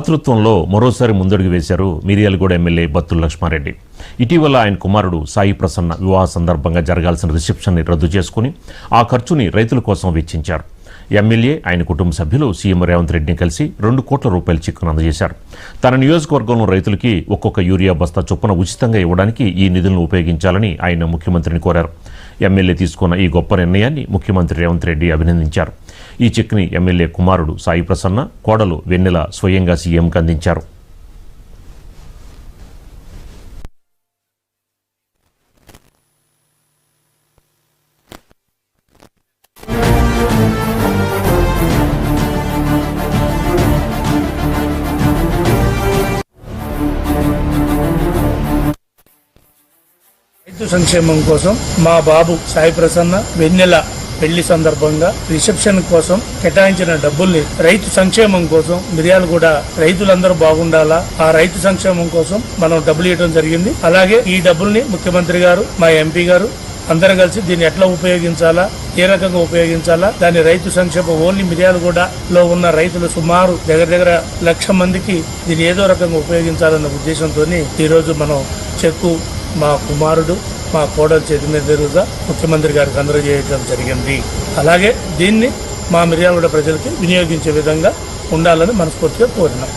నేతృత్వంలో మరోసారి ముందడుగు వేశారు మిర్యాలగూడ ఎమ్మెల్యే బత్తుల లక్ష్మారెడ్డి. ఇటీవల ఆయన కుమారుడు సాయి ప్రసన్న వివాహ సందర్భంగా జరగాల్సిన రిసెప్షన్ని రద్దు చేసుకుని ఆ ఖర్చుని రైతుల కోసం వెచ్చించారు. ఎమ్మెల్యే ఆయన కుటుంబ సభ్యులు సీఎం రేవంత్ రెడ్డిని కలిసి 2 కోట్ల రూపాయల చెక్కును అందజేశారు. తన నియోజకవర్గంలో రైతులకి ఒక్కొక్క యూరియా బస్తా చొప్పున ఉచితంగా ఇవ్వడానికి ఈ నిధులను ఉపయోగించాలని ఆయన ముఖ్యమంత్రిని కోరారు. ఎమ్మెల్యే తీసుకున్న ఈ గొప్ప నిర్ణయాన్ని ముఖ్యమంత్రి రేవంత్ రెడ్డి అభినందించారు. ఈ చెక్ని ఎమ్మెల్యే కుమారుడు సాయి ప్రసన్న, కోడలు వెన్నెల స్వయంగా సీఎంకు అందించారు. రైతు సంక్షేమం కోసం మా బాబు సాయి ప్రసన్న వెన్నెల పెళ్లి సందర్భంగా రిసెప్షన్ కోసం కేటాయించిన డబ్బుల్ని రైతు సంక్షేమం కోసం మిర్యాలగూడ రైతులందరూ బాగుండాలా, ఆ రైతు సంక్షేమం కోసం మనం డబ్బులు ఇవ్వడం జరిగింది. అలాగే ఈ డబ్బుల్ని ముఖ్యమంత్రి గారు, మా ఎంపీ గారు అందరం కలిసి దీన్ని ఎట్లా ఉపయోగించాలా, ఏ రకంగా ఉపయోగించాలా, దాని రైతు సంక్షేమం ఓన్లీ మిర్యాలగూడలో ఉన్న రైతులు సుమారు దగ్గర 1,00,000 మందికి దీన్ని ఏదో రకంగా ఉపయోగించాలన్న ఉద్దేశంతో ఈ రోజు మనం చెక్కు మా కుమారుడు, మా కోడల చేతి మీదుగా ముఖ్యమంత్రి గారికి అందజేయడం జరిగింది. అలాగే దీన్ని మా మిర్యాలగూడ ప్రజలకి వినియోగించే విధంగా ఉండాలని మనస్ఫూర్తిగా కోరినాం.